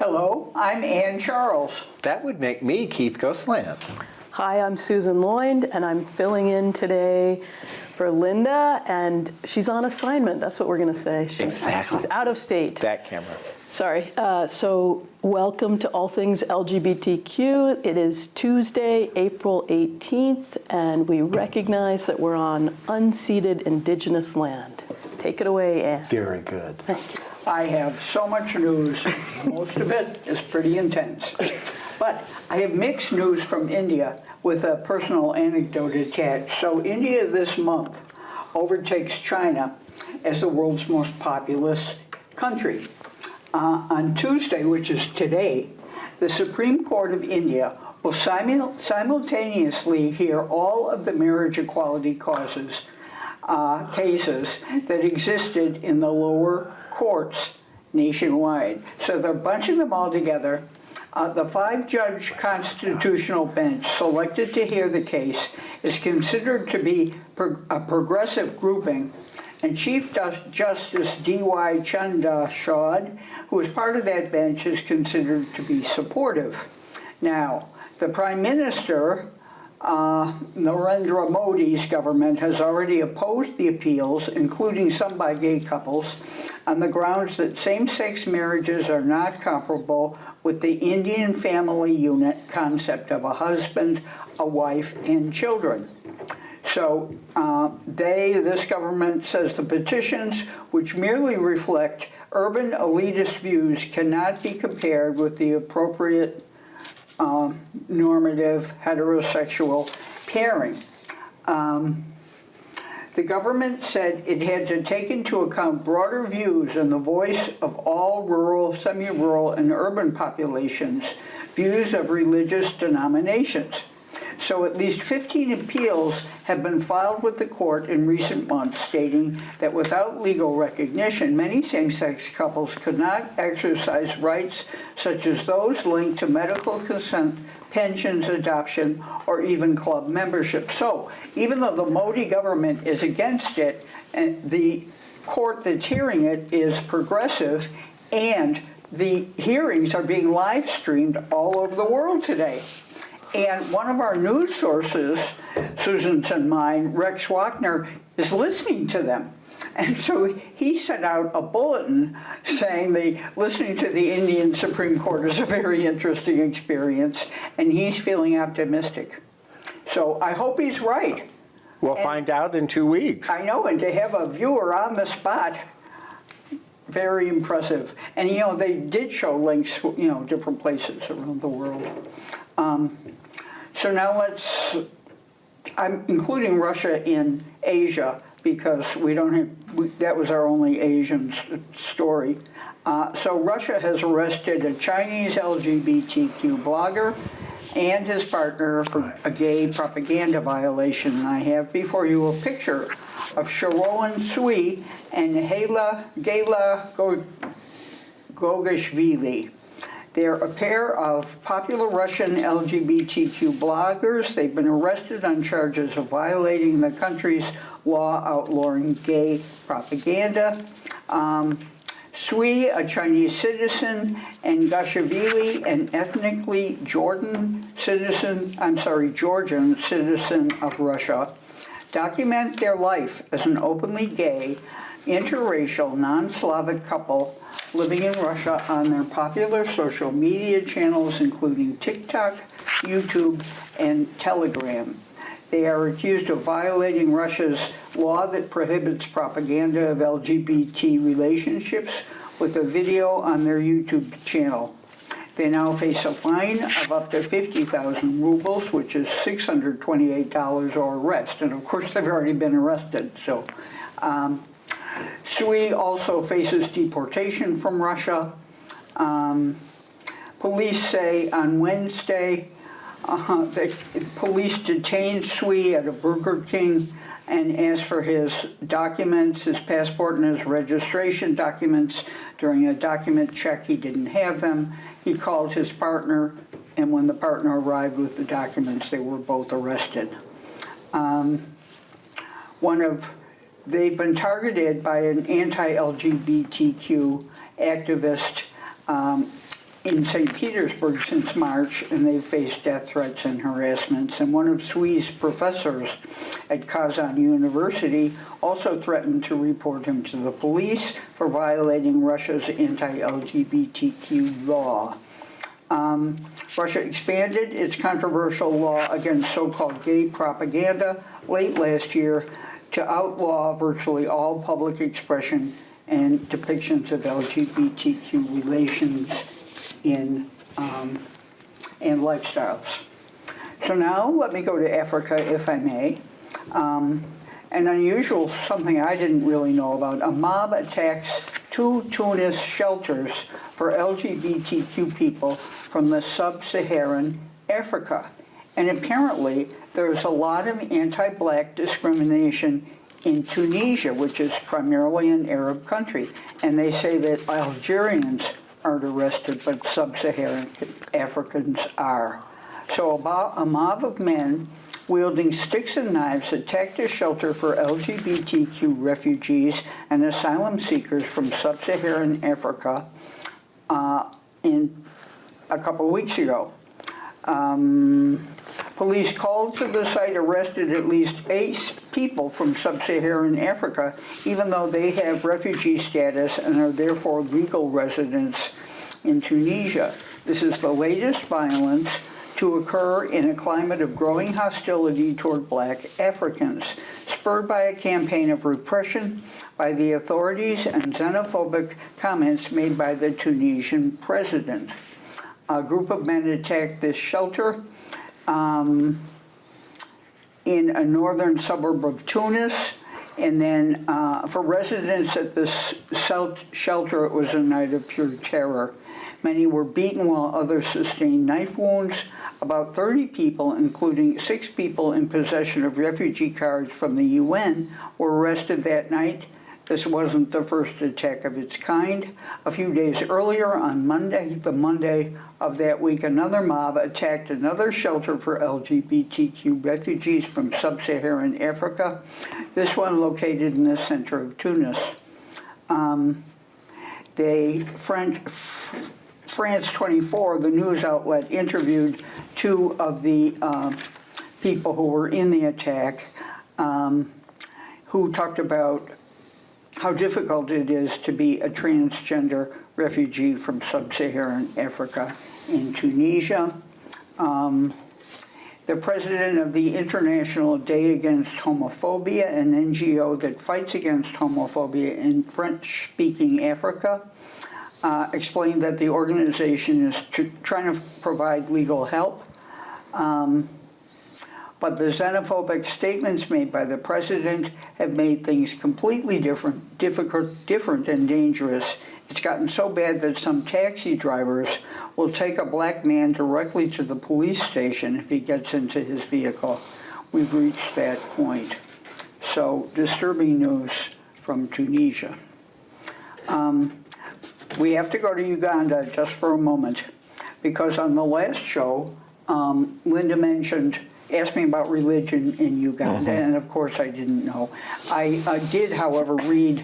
Hello, I'm Ann Charles. That would make me Keith Ghostland. Hi, I'm Susan Lloyd, and I'm filling in today for Linda, and she's on assignment. That's what we're going to say. Exactly. She's out of state. That camera. Sorry. So welcome to All Things LGBTQ. It is Tuesday, April 18th, and we recognize that we're on unceded Indigenous land. Take it away, Ann. Very good. Thank you. I have so much news. Most of it is pretty intense. But I have mixed news from India with a personal anecdote attached. So India this month overtakes China as the world's most populous country. On Tuesday, which is today, the Supreme Court of India will simultaneously hear all of the marriage equality cases that existed in the lower courts nationwide. So they're bunching them all together. The 5-judge constitutional bench selected to hear the case is considered to be a progressive grouping, and Chief Justice D.Y. Chandrachud, who is part of that bench, is considered to be supportive. Now, the Prime Minister, Narendra Modi's government, has already opposed the appeals, including some by gay couples, on the grounds that same-sex marriages are not comparable with the Indian family unit concept of a husband, a wife, and children. So this government says the petitions, which merely reflect urban elitist views, cannot be compared with the appropriate normative heterosexual pairing. The government said it had to take into account broader views and the voice of all rural, semi-rural, and urban populations, views of religious denominations. So at least 15 appeals have been filed with the court in recent months, stating that without legal recognition, many same-sex couples could not exercise rights such as those linked to medical consent, pensions, adoption, or even club membership. So even though the Modi government is against it, and the court that's hearing it is progressive, and the hearings are being live streamed all over the world today. And one of our news sources, Susan's and mine, Rex Wagner, is listening to them. And so he sent out a bulletin saying listening to the Indian Supreme Court is a very interesting experience, and he's feeling optimistic. So I hope he's right. We'll find out in 2 weeks. I know, and to have a viewer on the spot, very impressive. And, they did show links, different places around the world. So now I'm including Russia in Asia because that was our only Asian story. So Russia has arrested a Chinese LGBTQ blogger and his partner for a gay propaganda violation. And I have before you a picture of Sharon Sui and Gela Gogashvili. They're a pair of popular Russian LGBTQ bloggers. They've been arrested on charges of violating the country's law outlawing gay propaganda. Sui, a Chinese citizen, and Gashvili, an ethnically Georgian citizen of Russia, document their life as an openly gay, interracial, non-Slavic couple living in Russia on their popular social media channels, including TikTok, YouTube, and Telegram. They are accused of violating Russia's law that prohibits propaganda of LGBT relationships with a video on their YouTube channel. They now face a fine of up to 50,000 rubles, which is $628, or arrest. And of course, they've already been arrested. So. Sui also faces deportation from Russia. Police say on Wednesday that police detained Sui at a Burger King and asked for his documents, his passport and his registration documents. During a document check, he didn't have them. He called his partner, and when the partner arrived with the documents, they were both arrested. They've been targeted by an anti-LGBTQ activist in St. Petersburg since March, and they've faced death threats and harassments. And one of SWE's professors at Kazan University also threatened to report him to the police for violating Russia's anti-LGBTQ law. Russia expanded its controversial law against so-called gay propaganda late last year to outlaw virtually all public expression and depictions of LGBTQ relations and lifestyles. So now let me go to Africa, if I may. An unusual, something I didn't really know about, a mob attacks 2 Tunis shelters for LGBTQ people from the sub-Saharan Africa. And apparently there's a lot of anti-black discrimination in Tunisia, which is primarily an Arab country. And they say that Algerians aren't arrested, but sub-Saharan Africans are. So a mob of men wielding sticks and knives attacked a shelter for LGBTQ refugees and asylum seekers from sub-Saharan Africa in a couple of weeks ago. Police called to the site, arrested at least 8 people from sub-Saharan Africa, even though they have refugee status and are therefore legal residents in Tunisia. This is the latest violence to occur in a climate of growing hostility toward black Africans, spurred by a campaign of repression by the authorities and xenophobic comments made by the Tunisian president. A group of men attacked this shelter in a northern suburb of Tunis, and then for residents at this shelter, it was a night of pure terror. Many were beaten while others sustained knife wounds. About 30 people, including 6 people in possession of refugee cards from the UN, were arrested that night. This wasn't the first attack of its kind. A few days earlier, on Monday, the Monday of that week, another mob attacked another shelter for LGBTQ refugees from sub-Saharan Africa, this one located in the center of Tunis. France 24, the news outlet, interviewed 2 of the people who were in the attack, who talked about how difficult it is to be a transgender refugee from sub-Saharan Africa in Tunisia. The president of the International Day Against Homophobia, an NGO that fights against homophobia in French-speaking Africa, explained that the organization is trying to provide legal help. But the xenophobic statements made by the president have made things completely different and dangerous. It's gotten so bad that some taxi drivers will take a black man directly to the police station if he gets into his vehicle. We've reached that point. So, disturbing news from Tunisia. We have to go to Uganda just for a moment, because on the last show, Linda asked me about religion in Uganda, and of course I didn't know. I did, however, read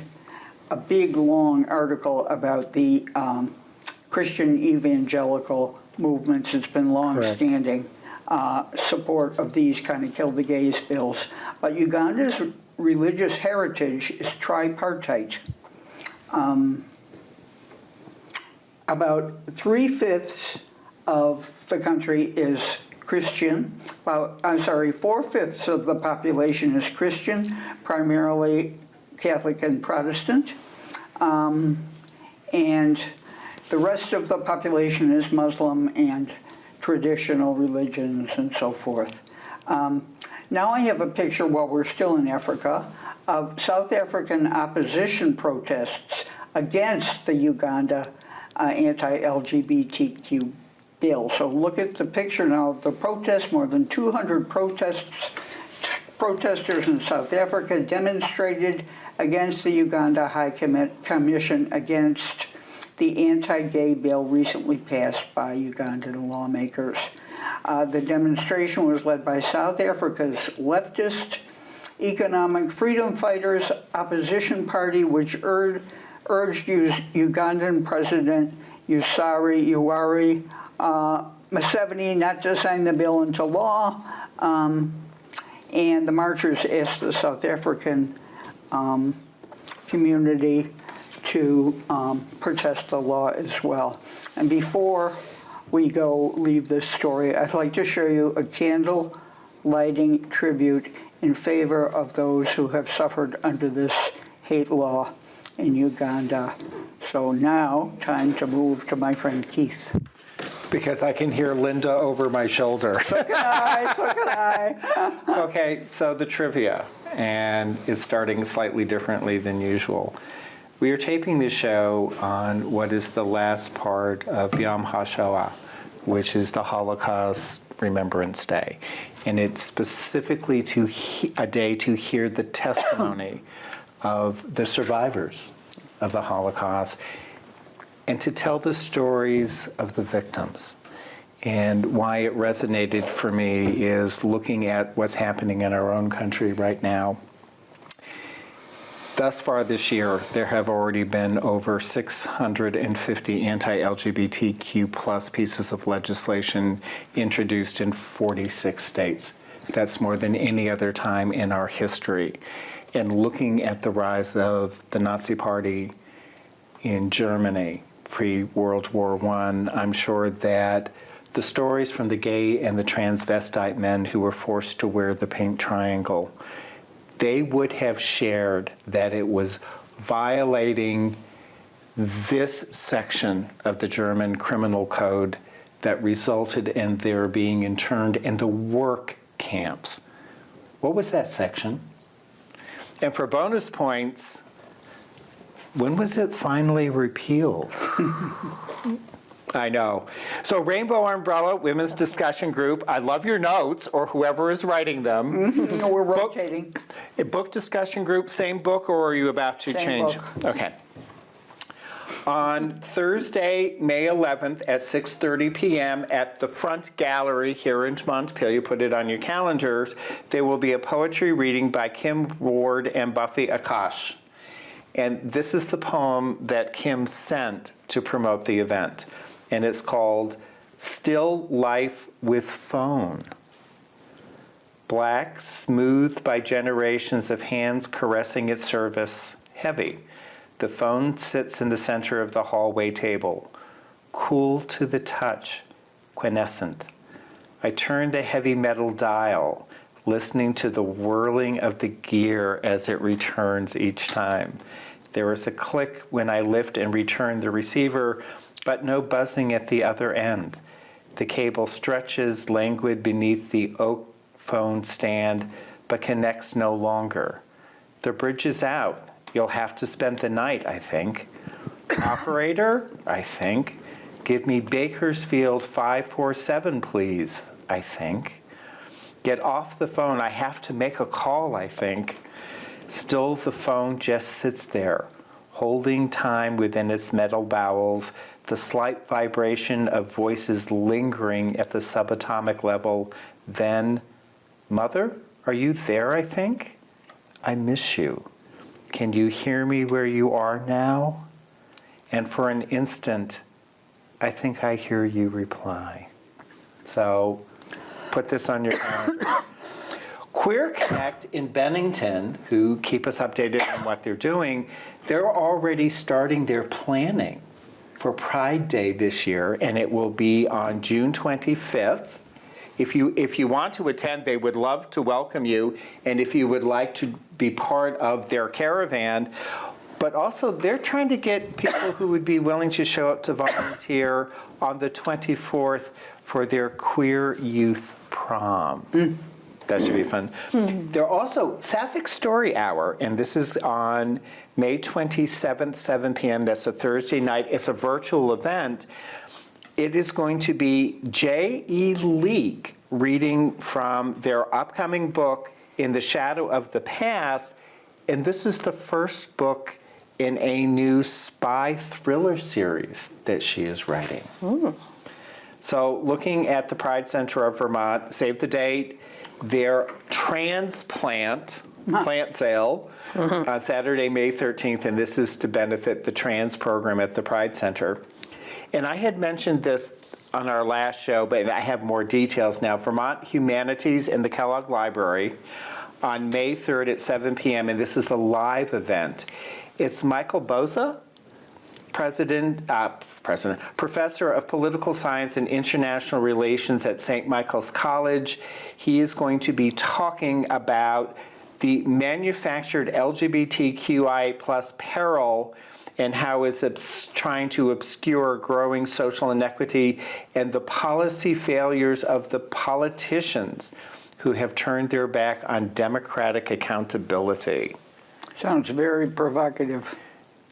a big, long article about the Christian evangelical movements. It's been long-standing support of these kind of kill the gays bills. But Uganda's religious heritage is tripartite. About 3/5 of the country is Christian. 4/5 of the population is Christian, primarily Catholic and Protestant. And the rest of the population is Muslim and traditional religions and so forth. Now I have a picture, while we're still in Africa, of South African opposition protests against the Uganda anti-LGBTQ bill. So look at the picture now of the protests. More than 200 protesters in South Africa demonstrated against the Uganda High Commission against the anti-gay bill recently passed by Ugandan lawmakers. The demonstration was led by South Africa's leftist Economic Freedom Fighters opposition party, which urged Ugandan President Uwari Museveni not to sign the bill into law. And the marchers asked the South African community to protest the law as well. And before we leave this story, I'd like to show you a candle lighting tribute in favor of those who have suffered under this hate law in Uganda. So now, time to move to my friend Keith. Because I can hear Linda over my shoulder. So can I. Okay, so the trivia, and it's starting slightly differently than usual. We are taping this show on what is the last part of Yom HaShoah, which is the Holocaust Remembrance Day. And it's specifically a day to hear the testimony of the survivors of the Holocaust and to tell the stories of the victims. And why it resonated for me is looking at what's happening in our own country right now. Thus far this year, there have already been over 650 anti-LGBTQ plus pieces of legislation introduced in 46 states. That's more than any other time in our history. And looking at the rise of the Nazi Party in Germany, pre-World War I, I'm sure that the stories from the gay and the transvestite men who were forced to wear the pink triangle, they would have shared that it was violating this section of the German criminal code that resulted in their being interned in the work camps. What was that section? And for bonus points, when was it finally repealed? I know. So Rainbow Umbrella Women's Discussion Group, I love your notes, or whoever is writing them. Mm-hmm. We're rotating. Book discussion group, same book, or are you about to change? Book. Okay. On Thursday, May 11th at 6:30 p.m. at the Front Gallery here in Montpelier, put it on your calendars, there will be a poetry reading by Kim Ward and Buffy Akash. And this is the poem that Kim sent to promote the event. And it's called Still Life with Phone. Black, smoothed by generations of hands caressing its surface, heavy. The phone sits in the center of the hallway table, cool to the touch, quiescent. I turn the heavy metal dial, listening to the whirling of the gear as it returns each time. There is a click when I lift and return the receiver, but no buzzing at the other end. The cable stretches languid beneath the oak phone stand, but connects no longer. The bridge is out. You'll have to spend the night, I think. Operator, I think. Give me Bakersfield 547, please, I think. Get off the phone. I have to make a call, I think. Still, the phone just sits there, holding time within its metal bowels, the slight vibration of voices lingering at the subatomic level. Then, Mother, are you there, I think? I miss you. Can you hear me where you are now? And for an instant, I think I hear you reply. So, put this on your calendar. Queer Connect in Bennington, who keep us updated on what they're doing, they're already starting their planning for Pride Day this year, and it will be on June 25th. If you want to attend, they would love to welcome you, and if you would like to be part of their caravan, but also they're trying to get people who would be willing to show up to volunteer on the 24th for their queer youth prom. That should be fun. They're also Sapphic Story Hour, and this is on May 27th, 7 p.m. That's a Thursday night. It's a virtual event. It is going to be J.E. Leake reading from their upcoming book, In the Shadow of the Past, and this is the first book in a new spy thriller series that she is writing. So looking at the Pride Center of Vermont, save the date, their transplant plant sale on Saturday, May 13th, and this is to benefit the trans program at the Pride Center. And I had mentioned this on our last show, but I have more details now. Vermont Humanities in the Kellogg Library on May 3rd at 7 p.m., and this is a live event. It's Michael Boza, Professor of Political Science and International Relations at St. Michael's College. He is going to be talking about the manufactured LGBTQI plus peril and how it's trying to obscure growing social inequity and the policy failures of the politicians who have turned their back on democratic accountability. Sounds very provocative.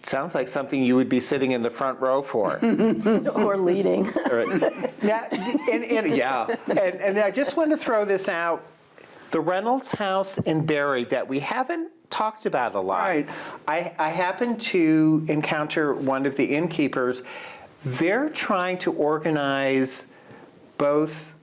Sounds like something you would be sitting in the front row for. Or leading. Yeah, and I just want to throw this out. The Reynolds House in Barre that we haven't talked about a lot. Right. I happened to encounter one of the innkeepers. They're trying to organize both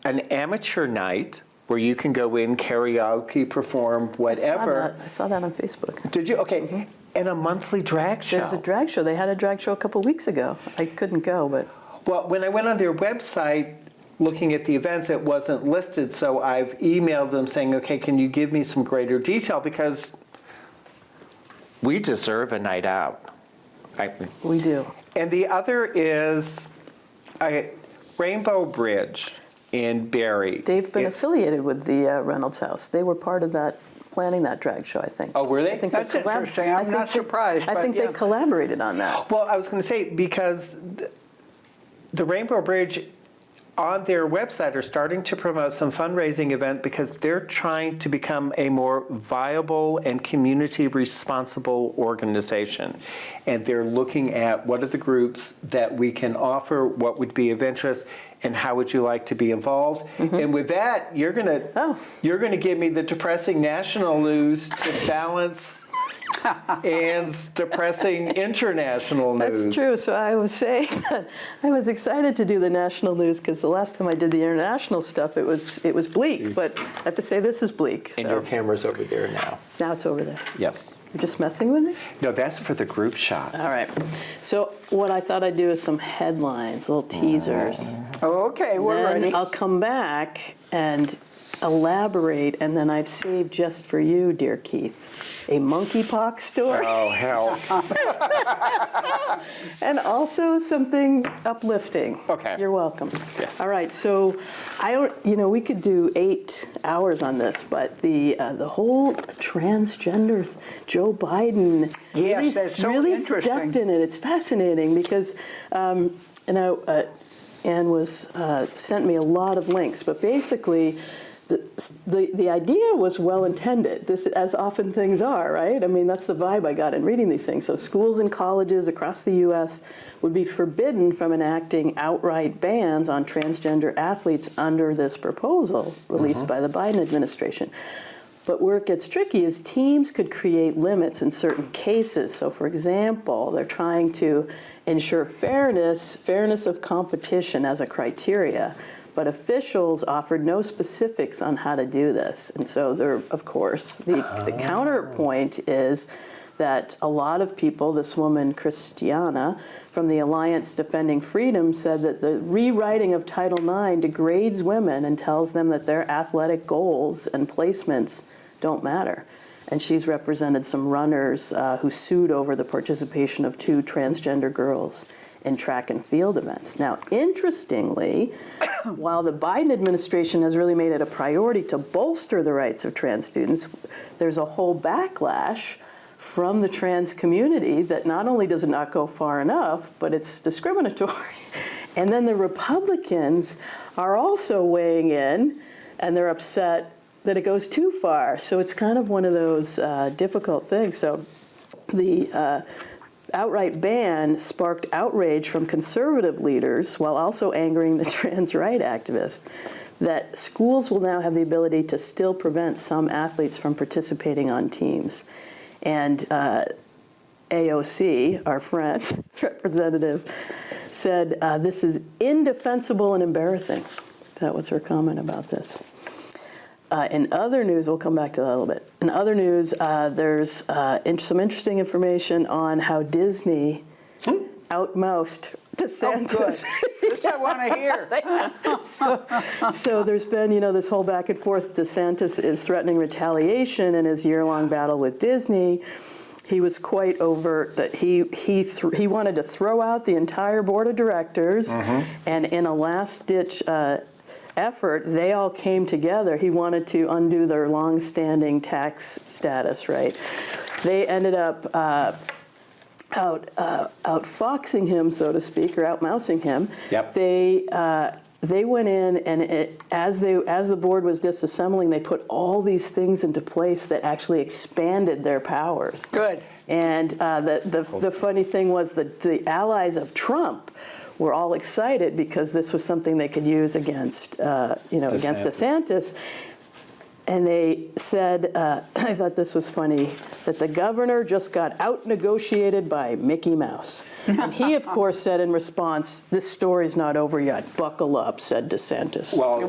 an amateur night where you can go in, karaoke, perform, whatever. I saw that on Facebook. Did you? Okay. Mm-hmm. And a monthly drag show. There's a drag show. They had a drag show a couple weeks ago. I couldn't go, but... Well, when I went on their website looking at the events, it wasn't listed, so I've emailed them saying, okay, can you give me some greater detail? Because we deserve a night out. We do. And the other is Rainbow Bridge in Barre. They've been affiliated with the Reynolds House. They were part of that, planning that drag show, I think. Oh, were they? I think That's interesting. I'm not surprised. I think but they collaborated on that. Well, I was going to say, because the Rainbow Bridge on their website are starting to promote some fundraising event because they're trying to become a more viable and community responsible organization. And they're looking at what are the groups that we can offer, what would be of interest, and how would you like to be involved? Mm-hmm. And with that, you're gonna give me the depressing national news to balance Anne's depressing international news. That's true. So I was saying that I was excited to do the national news because the last time I did the international stuff, it was bleak. But I have to say this is bleak. And your camera's over there now. Now it's over there. Yep. You're just messing with me? No, that's for the group shot. All right. So what I thought I'd do is some headlines, little teasers. Oh, okay, we're Then ready. I'll come back and elaborate, and then I've saved just for you, dear Keith, a monkeypox story. Oh, hell. And also something uplifting. Okay. You're welcome. Yes. All right, so we could do 8 hours on this, but the whole transgender, Joe Biden Yes, that's so really interesting. stepped in it. It's fascinating because, Anne sent me a lot of links, but basically, the idea was well intended, this, as often things are, right? I mean, that's the vibe I got in reading these things. So schools and colleges across the U.S. would be forbidden from enacting outright bans on transgender athletes under this proposal released by the Biden administration. But where it gets tricky is teams could create limits in certain cases. So for example, they're trying to ensure fairness of competition as a criteria. But officials offered no specifics on how to do this. And so there, of course, the counterpoint is that a lot of people, this woman, Christiana, from the Alliance Defending Freedom, said that the rewriting of Title IX degrades women and tells them that their athletic goals and placements don't matter. And she's represented some runners who sued over the participation of 2 transgender girls in track and field events. Now, interestingly, while the Biden administration has really made it a priority to bolster the rights of trans students, there's a whole backlash from the trans community that not only does it not go far enough, but it's discriminatory. And then the Republicans are also weighing in, and they're upset that it goes too far. So it's kind of one of those difficult things. So the outright ban sparked outrage from conservative leaders while also angering the trans right activists that schools will now have the ability to still prevent some athletes from participating on teams. And AOC, our friend, representative, said this is indefensible and embarrassing. That was her comment about this. In other news, we'll come back to that a little bit. In other news, there's some interesting information on how Disney outmoused DeSantis. Oh, good. This I want to hear. So there's been, this whole back and forth. DeSantis is threatening retaliation in his year-long battle with Disney. He was quite overt that he wanted to throw out the entire board of directors, and in a last-ditch effort, they all came together. He wanted to undo their long-standing tax status, right? They ended up outfoxing him, so to speak, or outmousing him. Yep. They went in, and as the board was disassembling, they put all these things into place that actually expanded their powers. Good. And the funny thing was that the allies of Trump were all excited because this was something they could use against DeSantis. And they said, I thought this was funny, that the governor just got out-negotiated by Mickey Mouse. And he, of course, said in response, "This story's not over yet. Buckle up," said DeSantis. Well,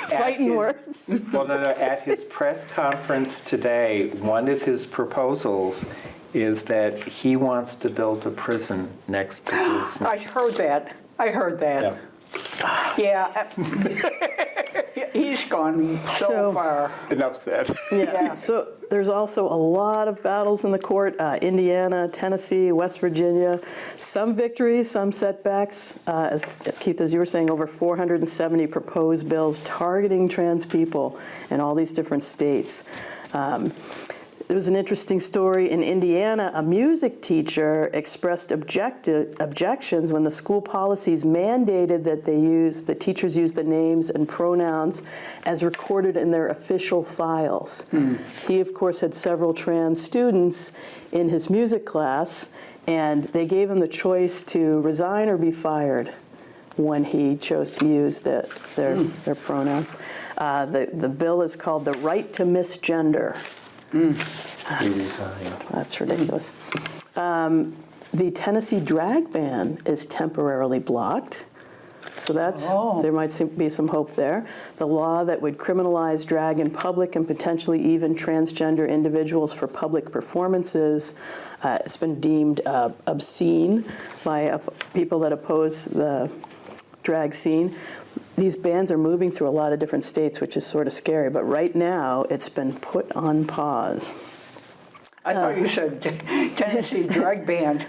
Fighting words. Well, no, at his press conference today, one of his proposals is that he wants to build a prison next to his... I heard that. Yeah. Yeah. He's gone so far. Enough said. Yeah. So there's also a lot of battles in the court, Indiana, Tennessee, West Virginia, some victories, some setbacks. As Keith, as you were saying, over 470 proposed bills targeting trans people in all these different states. There was an interesting story in Indiana. A music teacher expressed objections when the school policies mandated that the teachers use the names and pronouns as recorded in their official files. He, of course, had several trans students in his music class, and they gave him the choice to resign or be fired when he chose to use their pronouns. The bill is called the Right to Misgender. That's ridiculous. The Tennessee drag ban is temporarily blocked. So there might be some hope there. The law that would criminalize drag in public and potentially even transgender individuals for public performances has been deemed obscene by people that oppose the drag scene. These bans are moving through a lot of different states, which is sort of scary. But right now, it's been put on pause. I thought you said Tennessee drag band.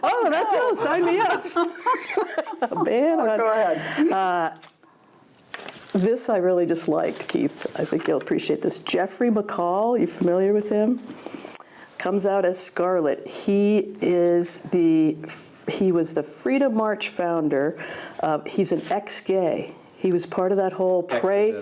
Oh, that's all. Sign me up. A ban. Go ahead. This I really disliked, Keith. I think you'll appreciate this. Jeffrey McCall, you familiar with him? Comes out as Scarlet. He was the Freedom March founder. He's an ex-gay. He was part of that whole pray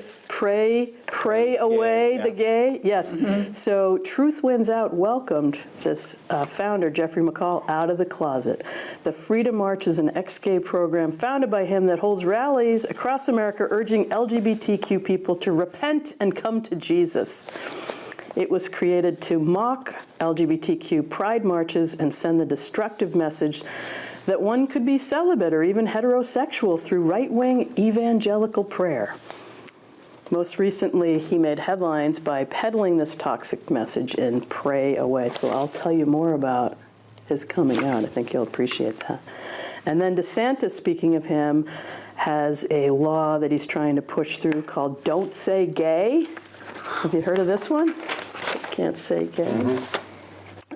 away the gay. Yes. So Truth Wins Out welcomed this founder, Jeffrey McCall, out of the closet. The Freedom March is an ex-gay program founded by him that holds rallies across America urging LGBTQ people to repent and come to Jesus. It was created to mock LGBTQ pride marches and send the destructive message that one could be celibate or even heterosexual through right-wing evangelical prayer. Most recently, he made headlines by peddling this toxic message in Pray Away. So I'll tell you more about his coming out. I think you'll appreciate that. And then DeSantis, speaking of him, has a law that he's trying to push through called Don't Say Gay. Have you heard of this one? Can't say gay.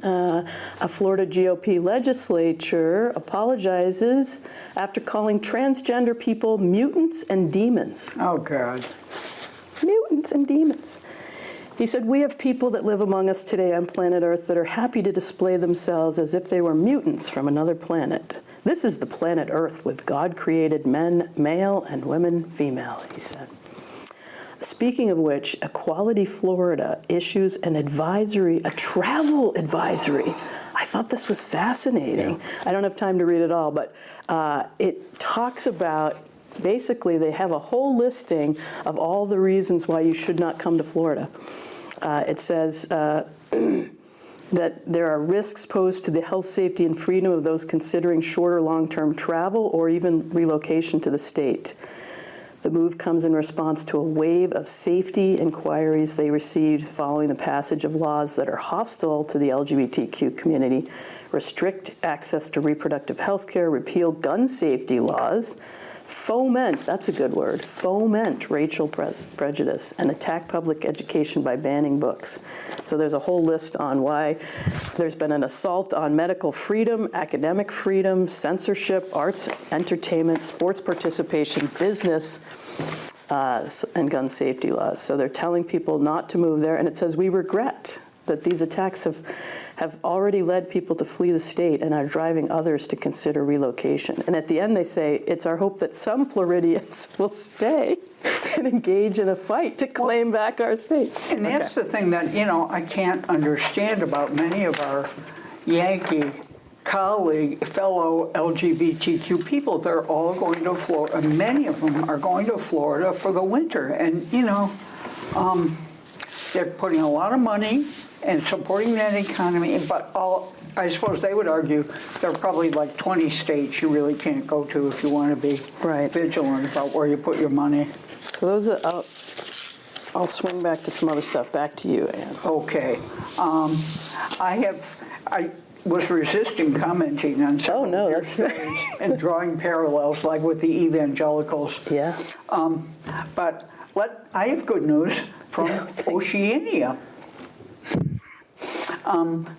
A Florida GOP legislature apologizes after calling transgender people mutants and demons. Oh, God. Mutants and demons. He said, "We have people that live among us today on planet Earth that are happy to display themselves as if they were mutants from another planet. This is the planet Earth with God-created men, male, and women, female," he said. Speaking of which, Equality Florida issues an advisory, a travel advisory. I thought this was fascinating. Yeah. I don't have time to read it all, but it talks about, basically, they have a whole listing of all the reasons why you should not come to Florida. It says that there are risks posed to the health, safety, and freedom of those considering short or long-term travel or even relocation to the state. The move comes in response to a wave of safety inquiries they received following the passage of laws that are hostile to the LGBTQ community, restrict access to reproductive health care, repeal gun safety laws, foment, that's a good word, foment racial prejudice, and attack public education by banning books. So there's a whole list on why there's been an assault on medical freedom, academic freedom, censorship, arts, entertainment, sports participation, business, and gun safety laws. So they're telling people not to move there, and it says, we regret that these attacks have already led people to flee the state and are driving others to consider relocation. And at the end they say, it's our hope that some Floridians will stay and engage in a fight to claim back our state. And that's the thing that, I can't understand about many of our Yankee fellow LGBTQ people. They're all going to Florida, many of them are going to Florida for the winter. And, they're putting a lot of money and supporting that economy, but I suppose they would argue there are probably like 20 states you really can't go to if you want to be vigilant about where you put your money. So those are, I'll swing back to some other stuff. Back to you, Ann. Okay. I was resisting commenting on some of your stories and drawing parallels like with the evangelicals. Yeah. But I have good news from Oceania.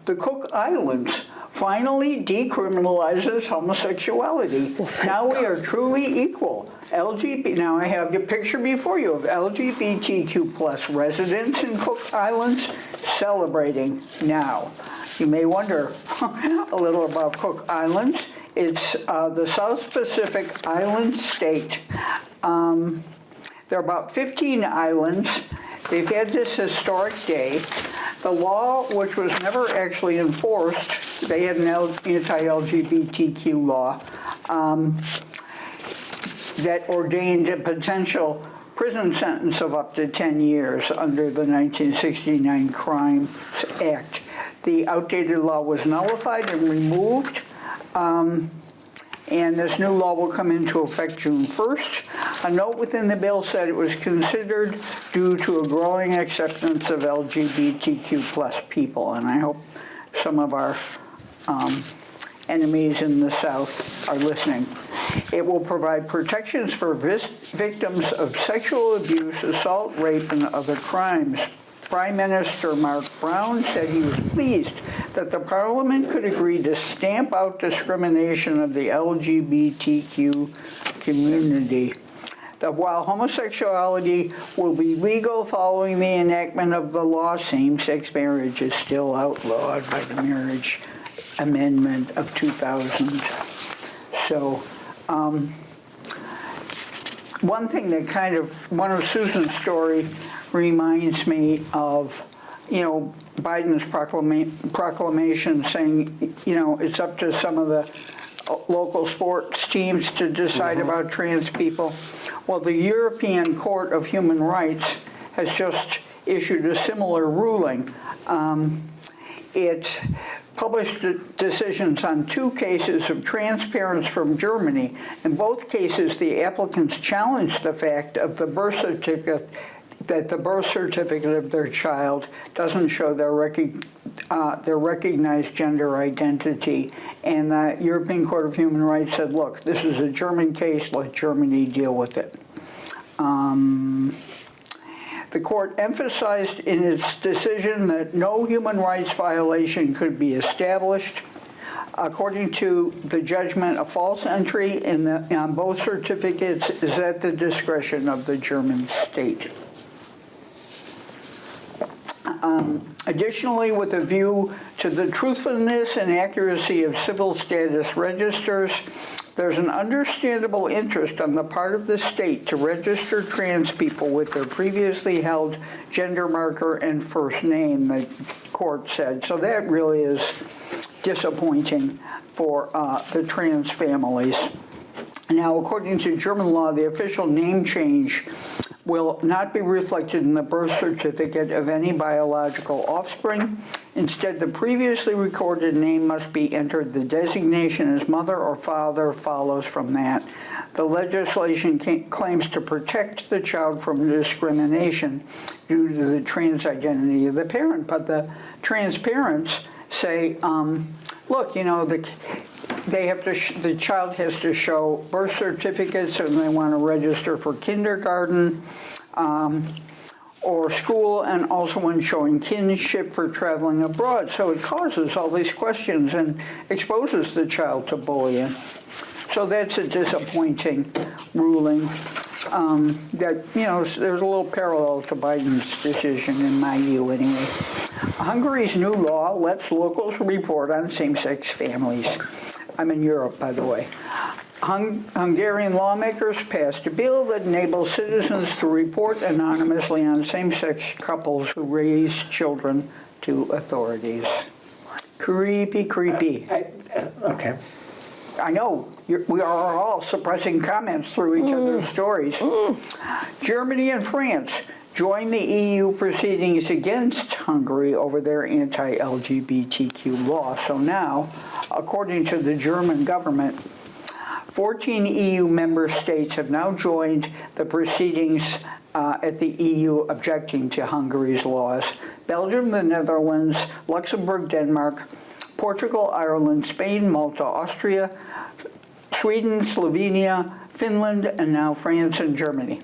The Cook Islands finally decriminalizes homosexuality. Now we are truly equal. Now I have your picture before you of LGBTQ plus residents in Cook Islands celebrating now. You may wonder a little about Cook Islands. It's the South Pacific island state. There are about 15 islands. They've had this historic day. The law, which was never actually enforced, they had an anti-LGBTQ law that ordained a potential prison sentence of up to 10 years under the 1969 Crimes Act. The outdated law was nullified and removed, and this new law will come into effect June 1st. A note within the bill said it was considered due to a growing acceptance of LGBTQ plus people, and I hope some of our enemies in the South are listening. It will provide protections for victims of sexual abuse, assault, rape, and other crimes. Prime Minister Mark Brown said he was pleased that the Parliament could agree to stamp out discrimination of the LGBTQ community. That while homosexuality will be legal following the enactment of the law, same-sex marriage is still outlawed by the Marriage Amendment of 2000. So, one thing that one of Susan's story reminds me of, Biden's proclamation saying, it's up to some of the local sports teams to decide about trans people. Well, the European Court of Human Rights has just issued a similar ruling. It published decisions on 2 cases of trans parents from Germany. In both cases, the applicants challenged the fact of the birth certificate that the birth certificate of their child doesn't show their recognized gender identity. And the European Court of Human Rights said, look, this is a German case, let Germany deal with it. The court emphasized in its decision that no human rights violation could be established. According to the judgment, a false entry on both certificates is at the discretion of the German state. Additionally, with a view to the truthfulness and accuracy of civil status registers, there's an understandable interest on the part of the state to register trans people with their previously held gender marker and first name, the court said. So that really is disappointing for the trans families. Now, according to German law, the official name change will not be reflected in the birth certificate of any biological offspring. Instead, the previously recorded name must be entered. The designation as mother or father follows from that. The legislation claims to protect the child from discrimination due to the trans identity of the parent, but the trans parents say, look, you know, the child has to show birth certificates and they want to register for kindergarten or school, and also when showing kinship for traveling abroad. So it causes all these questions and exposes the child to bullying. So that's a disappointing ruling that, you know, there's a little parallel to Biden's decision in my view anyway. Hungary's new law lets locals report on same-sex families. I'm in Europe, by the way. Hungarian lawmakers passed a bill that enables citizens to report anonymously on same-sex couples who raise children to authorities. Creepy, creepy. Okay. I know, we are all suppressing comments through each other's stories. Germany and France joined the EU proceedings against Hungary over their anti-LGBTQ law. So now, according to the German government, 14 EU member states have now joined the proceedings at the EU objecting to Hungary's laws. Belgium, the Netherlands, Luxembourg, Denmark, Portugal, Ireland, Spain, Malta, Austria, Sweden, Slovenia, Finland, and now France and Germany.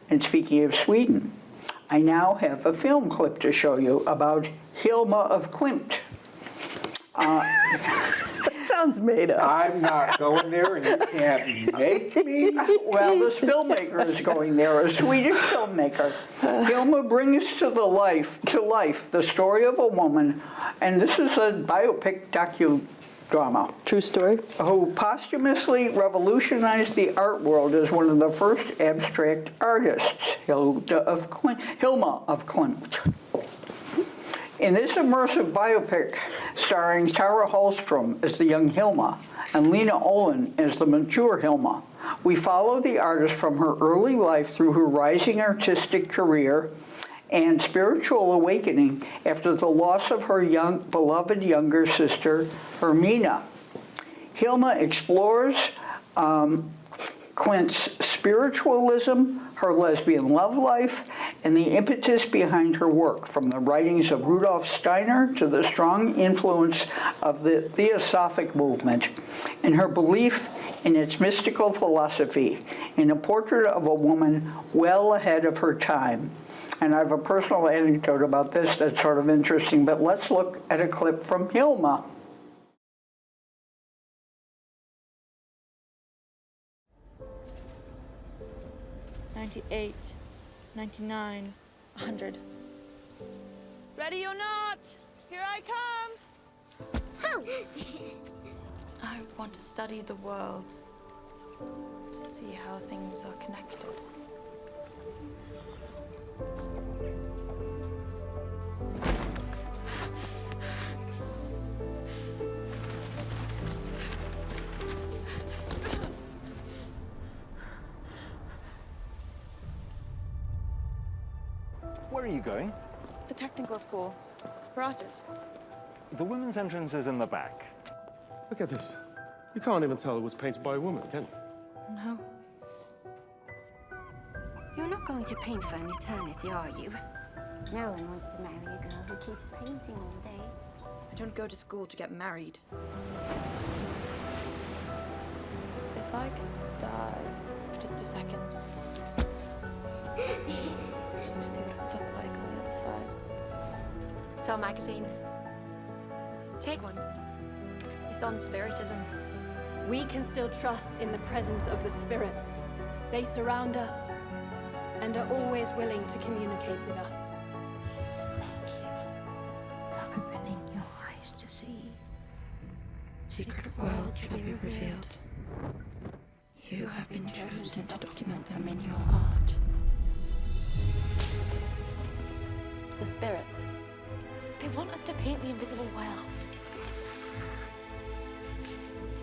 And speaking of Sweden, I now have a film clip to show you about Hilma of Klint. That sounds made up. I'm not going there, and you can't make me. Well, this filmmaker is going there, a Swedish filmmaker. Hilma brings to life the story of a woman, and this is a biopic docudrama. True story. Who posthumously revolutionized the art world as one of the first abstract artists, Hilma of Klint. In this immersive biopic starring Tara Hallström as the young Hilma and Lena Olin as the mature Hilma, we follow the artist from her early life through her rising artistic career and spiritual awakening after the loss of her beloved younger sister, Hermina. Hilma explores Klint's spiritualism, her lesbian love life, and the impetus behind her work, from the writings of Rudolf Steiner to the strong influence of the Theosophic movement, and her belief in its mystical philosophy, in a portrait of a woman well ahead of her time. And I have a personal anecdote about this that's sort of interesting, but let's look at a clip from Hilma. 98, 99, 100. Ready or not, here I come! I want to study the world, to see how things are connected. Where are you going? The technical school for artists. The women's entrance is in the back. Look at this. You can't even tell it was painted by a woman, can you? No. You're not going to paint for an eternity, are you? No one wants to marry a girl who keeps painting all day. I don't go to school to get married. If I could die for just a second. Just to see what it would look like on the other side. It's our magazine. Take one. It's on Spiritism. We can still trust in the presence of the spirits. They surround us and are always willing to communicate with us. For opening your eyes to see. Secret world shall be revealed. You have been chosen to document them in your art. The spirits. They want us to paint the invisible world.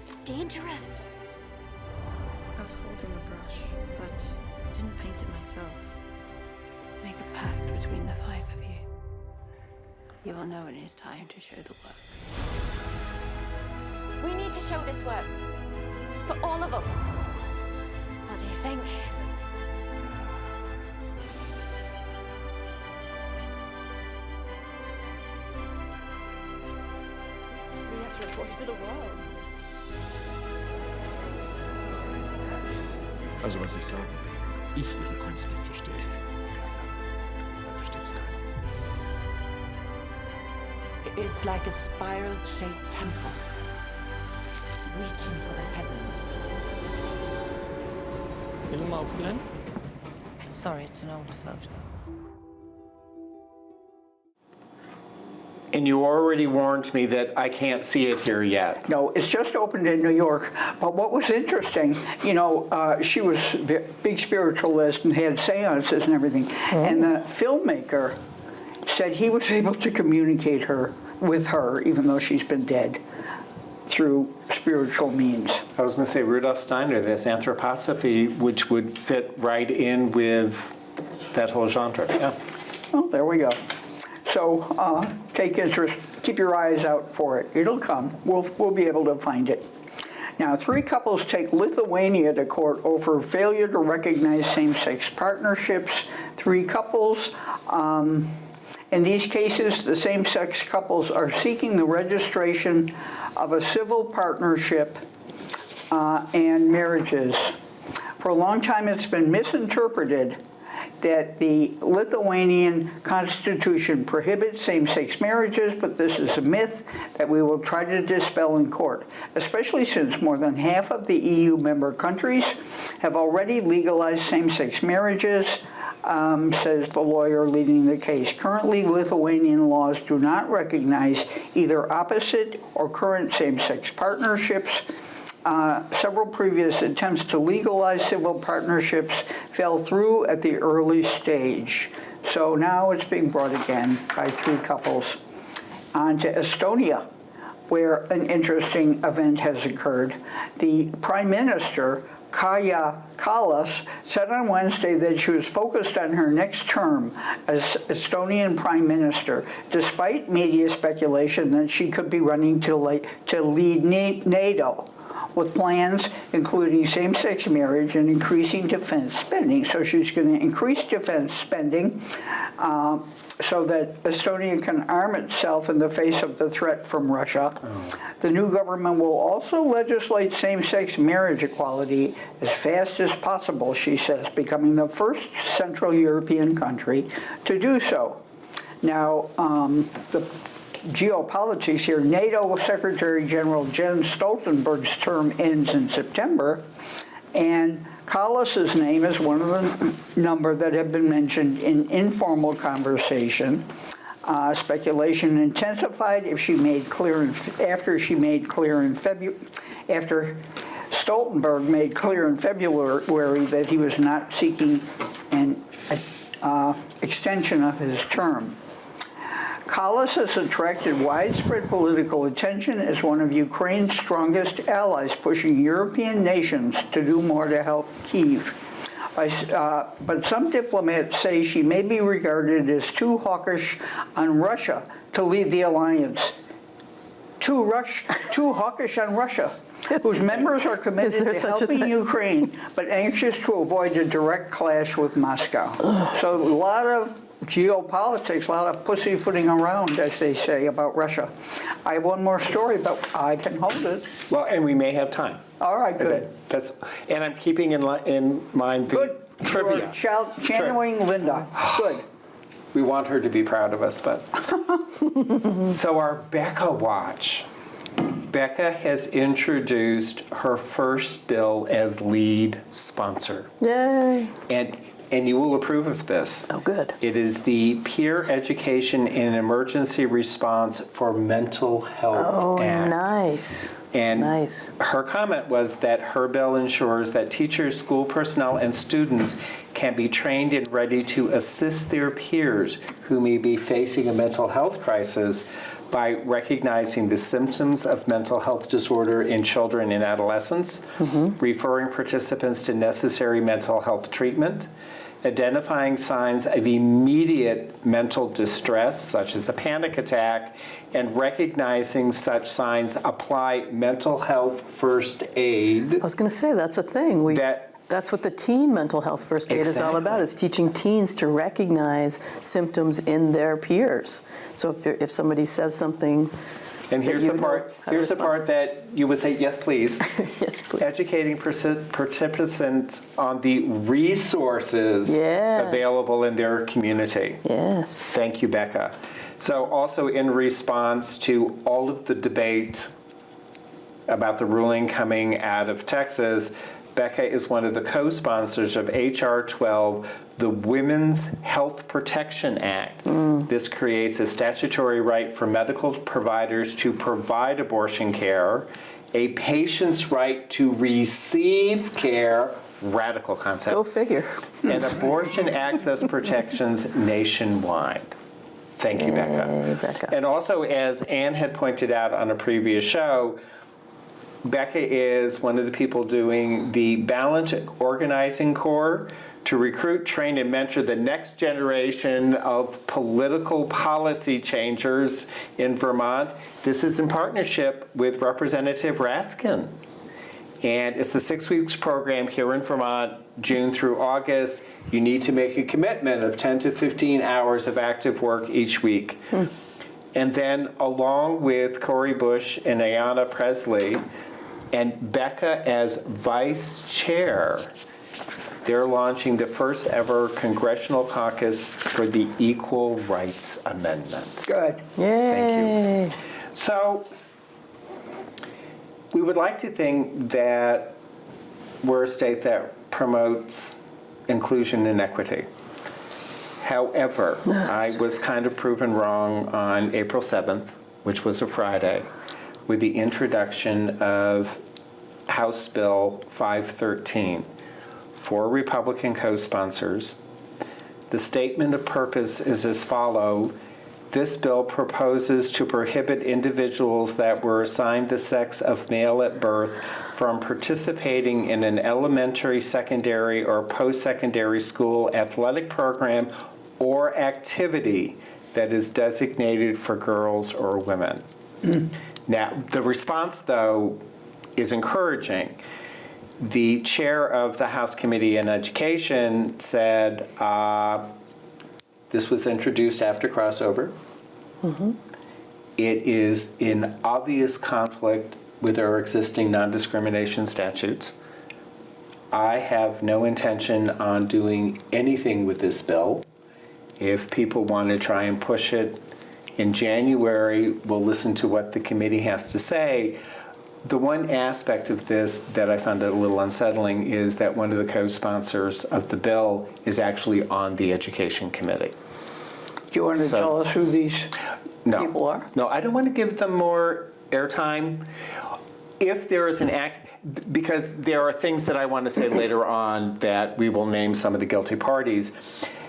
It's dangerous. I was holding the brush, but I didn't paint it myself. Make a pact between the five of you. You will know when it is time to show the work. We need to show this work. For all of us. What do you think? We have to report it to the world. Also, was ich sagen will, ich Ihre Kunst nicht verstehe, dann versteht sie keiner. It's like a spiral-shaped temple, reaching for the heavens. Film aufgelehnt? Sorry, it's an old photo. And you already warned me that I can't see it here yet. No, it's just opened in New York. But what was interesting, she was a big spiritualist and had seances and everything. And the filmmaker said he was able to communicate with her, even though she's been dead, through spiritual means. I was going to say Rudolf Steiner, this anthroposophy, which would fit right in with that whole genre. Yeah. Well, there we go. So take interest, keep your eyes out for it. It'll come. We'll be able to find it. Now, 3 couples take Lithuania to court over failure to recognize same-sex partnerships. 3 couples. In these cases, the same-sex couples are seeking the registration of a civil partnership and marriages. For a long time, it's been misinterpreted that the Lithuanian constitution prohibits same-sex marriages, but this is a myth that we will try to dispel in court, especially since more than half of the EU member countries have already legalized same-sex marriages, says the lawyer leading the case. Currently, Lithuanian laws do not recognize either opposite or current same-sex partnerships. Several previous attempts to legalize civil partnerships fell through at the early stage. So now it's being brought again by 3 couples. On to Estonia, where an interesting event has occurred. The Prime Minister, Kaja Kallas, said on Wednesday that she was focused on her next term as Estonian Prime Minister, despite media speculation that she could be running to lead NATO, with plans including same-sex marriage and increasing defense spending. So she's going to increase defense spending so that Estonia can arm itself in the face of the threat from Russia. The new government will also legislate same-sex marriage equality as fast as possible, she says, becoming the first Central European country to do so. Now, the geopolitics here, NATO Secretary General Jens Stoltenberg's term ends in September, and Kallas's name is one of the number that have been mentioned in informal conversation. Speculation intensified after Stoltenberg made clear in February that he was not seeking an extension of his term. Kallas has attracted widespread political attention as one of Ukraine's strongest allies, pushing European nations to do more to help Kyiv. But some diplomats say she may be regarded as too hawkish on Russia to lead the alliance. Too hawkish on Russia, whose members are committed to helping Ukraine, but anxious to avoid a direct clash with Moscow. So a lot of geopolitics, a lot of pussyfooting around, as they say, about Russia. I have one more story, but I can hold it. Well, and we may have time. All right, good. And I'm keeping in mind the Good. trivia. Channeling Linda. Good. We want her to be proud of us, but. So our Becca Watch. Becca has introduced her first bill as lead sponsor. Yay. And you will approve of this. Oh, good. It is the Peer Education and Emergency Response for Mental Health Act. Nice. And nice. Her comment was that her bill ensures that teachers, school personnel, and students can be trained and ready to assist their peers who may be facing a mental health crisis by recognizing the symptoms of mental health disorder in children and adolescents, referring participants to necessary mental health treatment, identifying signs of immediate mental distress, such as a panic attack, and recognizing such signs, apply mental health first aid. I was going to say, that's a thing. That's what the teen mental health first aid is all about, is teaching teens to recognize symptoms in their peers. So if somebody says something, and here's the part that you would say, yes, please. yes, please. Educating participants on the resources available in their community. Yes. Thank you, Becca. So also in response to all of the debate about the ruling coming out of Texas, Becca is one of the co-sponsors of H.R. 12, the Women's Health Protection Act. This creates a statutory right for medical providers to provide abortion care, a patient's right to receive care, radical concept. Go figure. And abortion access protections nationwide. Thank you, Becca. And also, as Anne had pointed out on a previous show, Becca is one of the people doing the Balanced Organizing Corps to recruit, train, and mentor the next generation of political policy changers in Vermont. This is in partnership with Representative Raskin. And it's a 6 weeks program here in Vermont, June through August. You need to make a commitment of 10 to 15 hours of active work each week. And then along with Cori Bush and Ayanna Presley, and Becca as vice chair, they're launching the first ever congressional caucus for the Equal Rights Amendment. Good. Yay. Thank you. So we would like to think that we're a state that promotes inclusion and equity. However, I was kind of proven wrong on April 7th, which was a Friday, with the introduction of House Bill 513, 4 Republican co-sponsors. The statement of purpose is as follows. This bill proposes to prohibit individuals that were assigned the sex of male at birth from participating in an elementary, secondary, or post-secondary school athletic program or activity that is designated for girls or women. Now, the response, though, is encouraging. The chair of the House Committee on Education said this was introduced after crossover. It is in obvious conflict with our existing non-discrimination statutes. I have no intention on doing anything with this bill. If people want to try and push it in January, we'll listen to what the committee has to say. The one aspect of this that I found a little unsettling is that one of the co-sponsors of the bill is actually on the Education Committee. Do you want to tell us who these people are? No, I don't want to give them more airtime. If there is an act, because there are things that I want to say later on that we will name some of the guilty parties.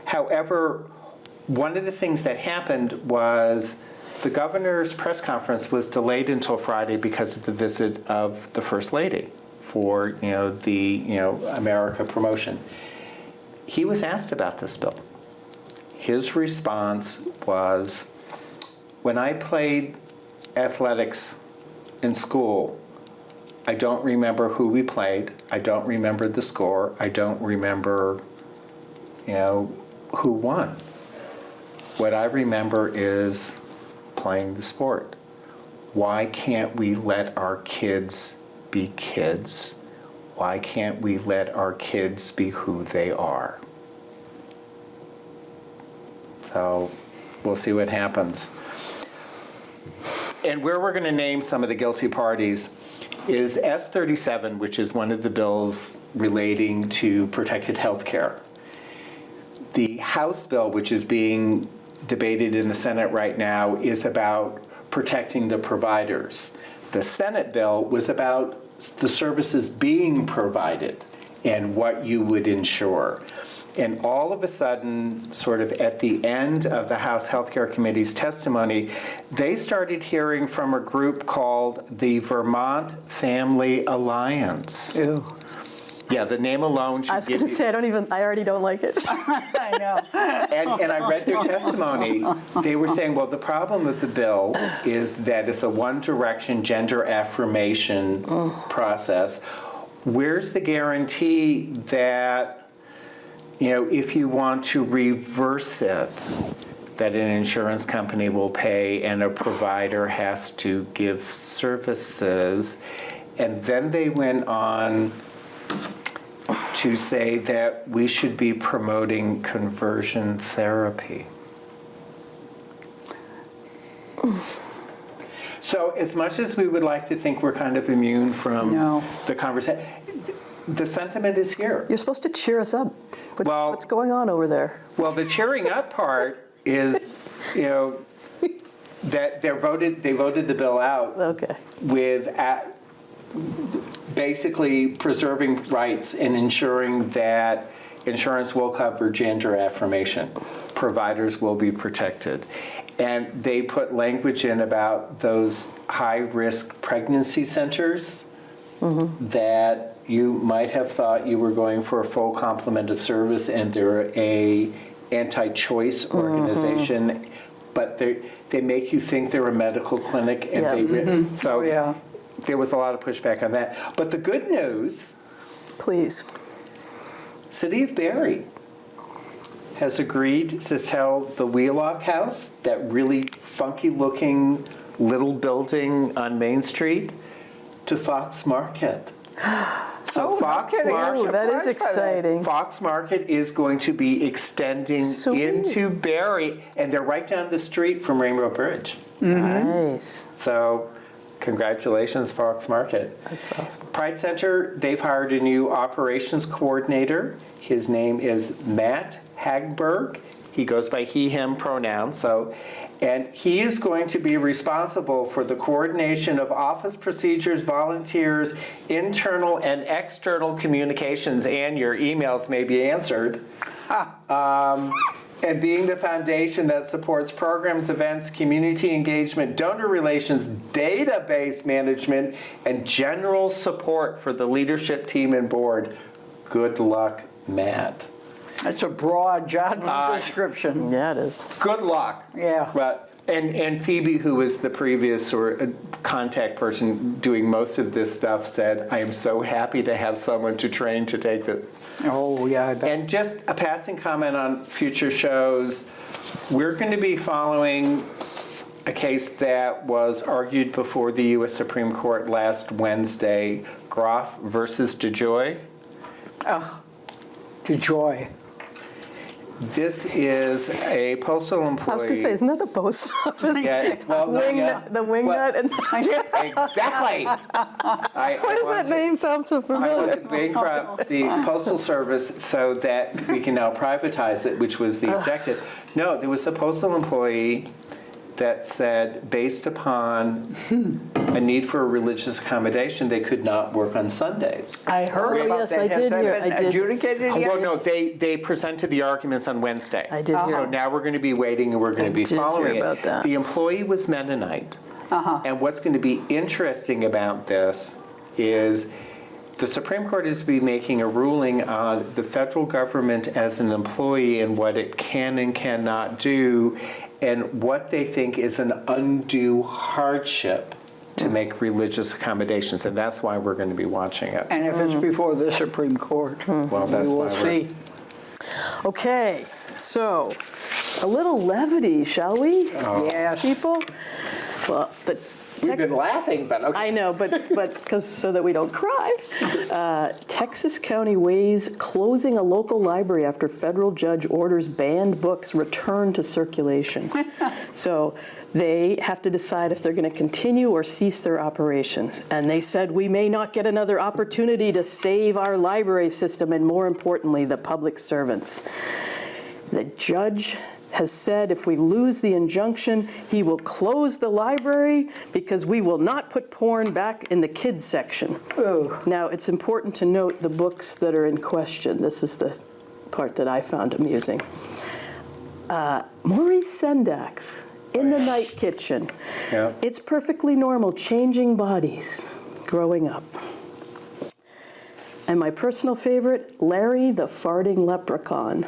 However, one of the things that happened was the governor's press conference was delayed until Friday because of the visit of the First Lady for the America promotion. He was asked about this bill. His response was, when I played athletics in school, I don't remember who we played. I don't remember the score. I don't remember, who won. What I remember is playing the sport. Why can't we let our kids be kids? Why can't we let our kids be who they are? So we'll see what happens. And where we're going to name some of the guilty parties is S37, which is one of the bills relating to protected health care. The House bill, which is being debated in the Senate right now, is about protecting the providers. The Senate bill was about the services being provided and what you would ensure. And all of a sudden, sort of at the end of the House Healthcare Committee's testimony, they started hearing from a group called the Vermont Family Alliance. Ew. Yeah, the name alone should I was give going to you- say, I already don't like it. I know. And I read their testimony. They were saying, well, the problem with the bill is that it's a one-direction gender affirmation process. Where's the guarantee that, if you want to reverse it, that an insurance company will pay and a provider has to give services? And then they went on to say that we should be promoting conversion therapy. So as much as we would like to think we're kind of immune from the conversation, the sentiment is here. You're supposed to cheer us up. What's going on over there? Well, the cheering up part is, that they voted the bill out with basically preserving rights and ensuring that insurance will cover gender affirmation. Providers will be protected. And they put language in about those high-risk pregnancy centers that you might have thought you were going for a full complement of service, and they're a anti-choice organization, but they make you think they're a medical clinic, and so there was a lot of pushback on that. But the good news, please, City of Barrie has agreed to sell the Wheelock House, that really funky-looking little building on Main Street, to Fox Market. So Fox Market, that is exciting. Fox Market is going to be extending into Barrie, and they're right down the street from Rainbow Bridge. Nice. So congratulations, Fox Market. That's awesome. Pride Center, they've hired a new operations coordinator. His name is Matt Hagberg. He goes by he, him pronouns. And he is going to be responsible for the coordination of office procedures, volunteers, internal and external communications, and your emails may be answered. And being the foundation that supports programs, events, community engagement, donor relations, database management, and general support for the leadership team and board. Good luck, Matt. That's a broad job description. Yeah, it is. Good luck. Yeah. But, and Phoebe, who was the previous contact person doing most of this stuff, said, I am so happy to have someone to train to take the... Oh, yeah, I bet. And just a passing comment on future shows, we're going to be following a case that was argued before the U.S. Supreme Court last Wednesday, Groff versus DeJoy. Oh, DeJoy. This is a postal employee. I was going to say, isn't that the post office? Yeah, well, no, The wingnut. Exactly. Why does that name sound so I familiar? want to bankrupt the Postal Service so that we can now privatize it, which was the objective. No, there was a postal employee that said, based upon a need for a religious accommodation, they could not work on Sundays. I heard about yes, that. I Has did that hear- been I did. adjudicated yet? Well, no, they presented the arguments on Wednesday. I did hear. So now we're going to be waiting and we're going to be did following hear it. about that. The employee was Mennonite. And what's going to be interesting about this is the Supreme Court is to be making a ruling on the federal government as an employee and what it can and cannot do, and what they think is an undue hardship to make religious accommodations. And that's why we're going to be watching it. And if it's before the Supreme Court, Well, that's we will why we're... see. Okay, so a little levity, shall we? Yes. People? Well, the We've been laughing, but okay. I know, but because so that we don't cry. Texas County weighs closing a local library after federal judge orders banned books return to circulation. So they have to decide if they're going to continue or cease their operations. And they said, we may not get another opportunity to save our library system and, more importantly, the public servants. The judge has said if we lose the injunction, he will close the library because we will not put porn back in the kids section. Oh. Now, it's important to note the books that are in question. This is the part that I found amusing. Maurice Sendak, In the Night Kitchen. Yeah. It's perfectly normal, changing bodies, growing up. And my personal favorite, Larry the Farting Leprechaun.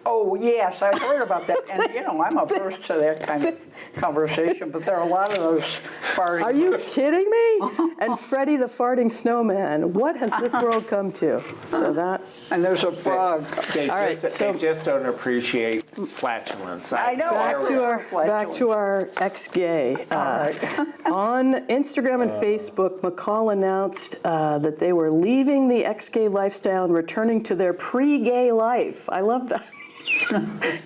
Oh, yes, I heard about that. And, you know, I'm averse to that kind of conversation, but there are a lot of those farting. Are you kidding me? And Freddie the Farting Snowman. What has this world come to? So that. And there's a frog. They so- just don't appreciate flatulence. I know. Back to our ex-gay. On Instagram and Facebook, McCall announced that they were leaving the ex-gay lifestyle and returning to their pre-gay life. I love that.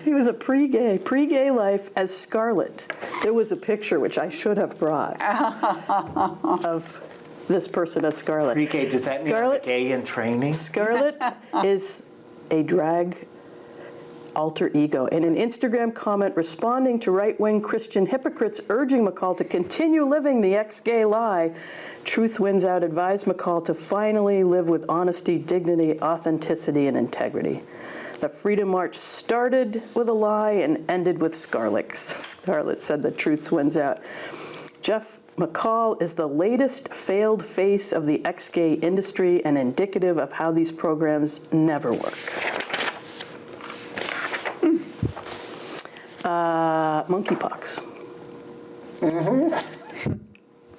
He was a pre-gay life as Scarlett. There was a picture, which I should have brought, of this person as Scarlett. Pre-gay, does that mean gay in training? Scarlett is a drag alter ego. In an Instagram comment responding to right-wing Christian hypocrites urging McCall to continue living the ex-gay lie, Truth Wins Out advised McCall to finally live with honesty, dignity, authenticity, and integrity. The Freedom March started with a lie and ended with Scarlett. Scarlett said the truth wins out. Jeff McCall is the latest failed face of the ex-gay industry and indicative of how these programs never work. Monkeypox.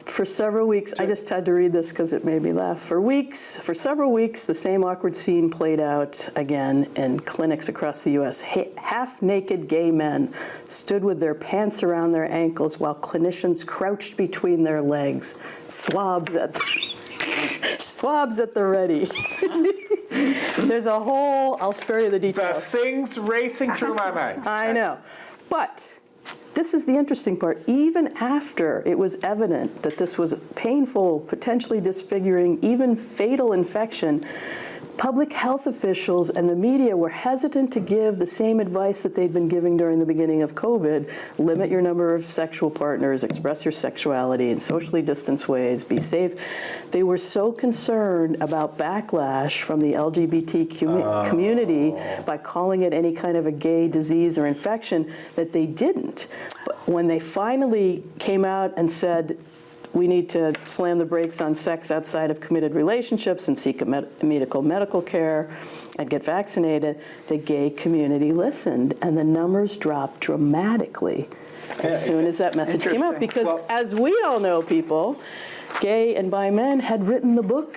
For several weeks, I just had to read this because it made me laugh. For several weeks, the same awkward scene played out again in clinics across the U.S. Half-naked gay men stood with their pants around their ankles while clinicians crouched between their legs, swabs at the ready. There's a whole, I'll spare you the details. The things racing through my mind. I know. But this is the interesting part. Even after it was evident that this was a painful, potentially disfiguring, even fatal infection, public health officials and the media were hesitant to give the same advice that they'd been giving during the beginning of COVID. Limit your number of sexual partners, express your sexuality in socially distanced ways, be safe. They were so concerned about backlash from the LGBTQ community by calling it any kind of a gay disease or infection that they didn't. But when they finally came out and said, we need to slam the brakes on sex outside of committed relationships and seek medical care and get vaccinated, the gay community listened, and the numbers dropped dramatically as soon as that message came out. Because as we all know, people, gay and bi men had written the book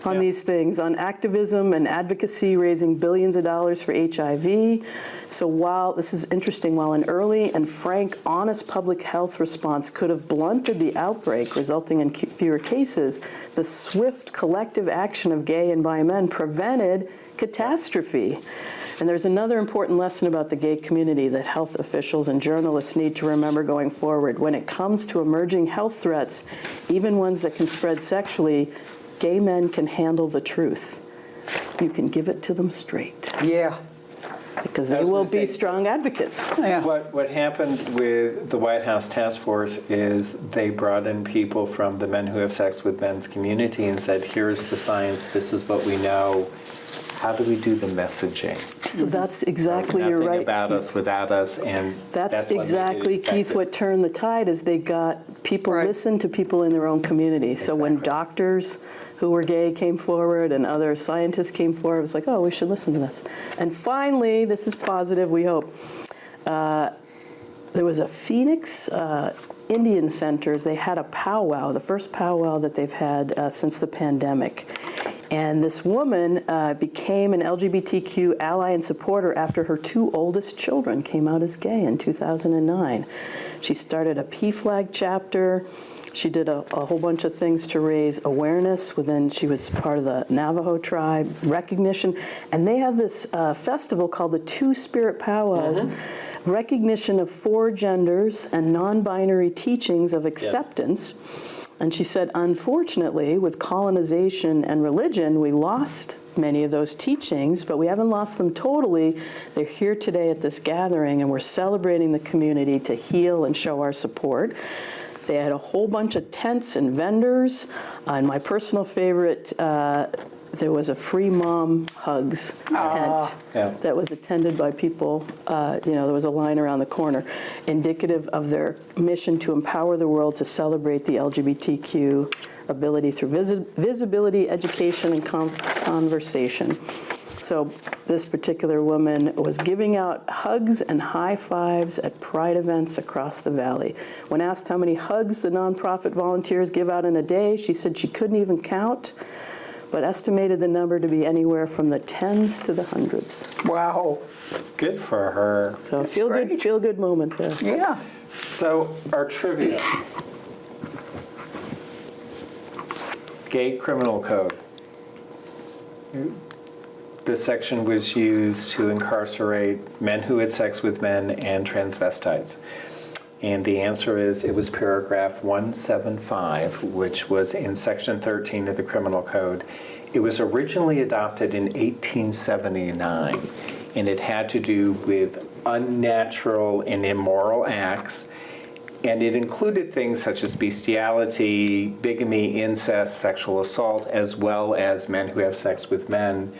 on these things, on activism and advocacy, raising billions of dollars for HIV. So while, this is interesting, while an early and frank, honest public health response could have blunted the outbreak, resulting in fewer cases, the swift collective action of gay and bi men prevented catastrophe. And there's another important lesson about the gay community that health officials and journalists need to remember going forward. When it comes to emerging health threats, even ones that can spread sexually, gay men can handle the truth. You can give it to them straight. Yeah. Because they will be strong advocates. Yeah. What happened with the White House task force is they brought in people from the Men Who Have Sex with Men's community and said, here's the science, this is what we know. How do we do the messaging? So that's exactly, you're right. Nothing about us without us, and that's exactly, Keith, what turned the tide is they got people listen to people in their own community. So when doctors who were gay came forward and other scientists came forward, it was like, oh, we should listen to this. And finally, this is positive, we hope. There was a Phoenix Indian Centers, they had a powwow, the first powwow that they've had since the pandemic. And this woman became an LGBTQ ally and supporter after her two oldest children came out as gay in 2009. She started a PFLAG chapter. She did a whole bunch of things to raise awareness within, she was part of the Navajo tribe, recognition. And they have this festival called the Two-Spirit Powwows, recognition of 4 genders and non-binary teachings of acceptance. Yes. And she said, unfortunately, with colonization and religion, we lost many of those teachings, but we haven't lost them totally. They're here today at this gathering, and we're celebrating the community to heal and show our support. They had a whole bunch of tents and vendors. And my personal favorite, there was a free mom hugs tent that was attended by people. There was a line around the corner, indicative of their mission to empower the world to celebrate the LGBTQ ability through visibility, education, and conversation. So this particular woman was giving out hugs and high fives at pride events across the valley. When asked how many hugs the nonprofit volunteers give out in a day, she said she couldn't even count, but estimated the number to be anywhere from the tens to the hundreds. Wow. Good for her. So feel good moment there. Yeah. So our trivia. Gay criminal code. This section was used to incarcerate men who had sex with men and transvestites. And the answer is it was paragraph 175, which was in section 13 of the criminal code. It was originally adopted in 1879, and it had to do with unnatural and immoral acts. And it included things such as bestiality, bigamy, incest, sexual assault, as well as men who have sex with men.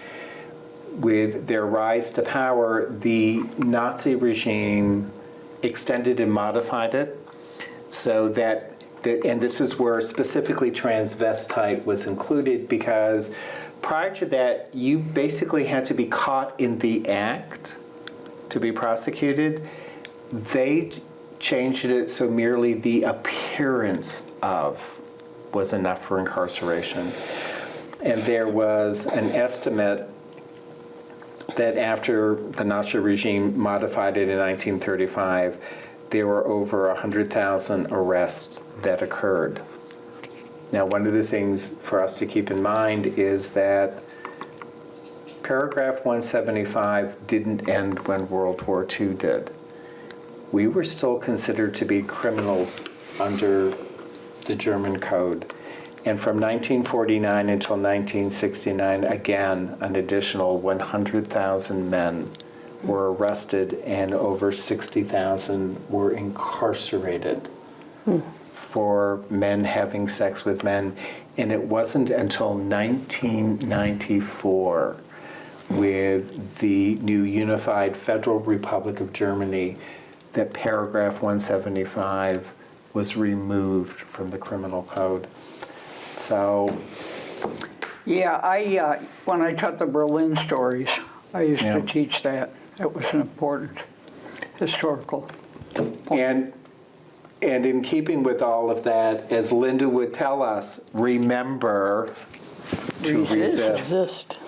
With their rise to power, the Nazi regime extended and modified it so that, and this is where specifically transvestite was included, because prior to that, you basically had to be caught in the act to be prosecuted. They changed it so merely the appearance of was enough for incarceration. And there was an estimate that after the Nazi regime modified it in 1935, there were over 100,000 arrests that occurred. Now, one of the things for us to keep in mind is that paragraph 175 didn't end when World War II did. We were still considered to be criminals under the German code. And from 1949 until 1969, again, an additional 100,000 men were arrested and over 60,000 were incarcerated for men having sex with men. And it wasn't until 1994 with the new unified Federal Republic of Germany that paragraph 175 was removed from the criminal code. So, yeah, when I taught the Berlin stories, I used to teach that. It was an important historical point. And in keeping with all of that, as Linda would tell us, remember to resist.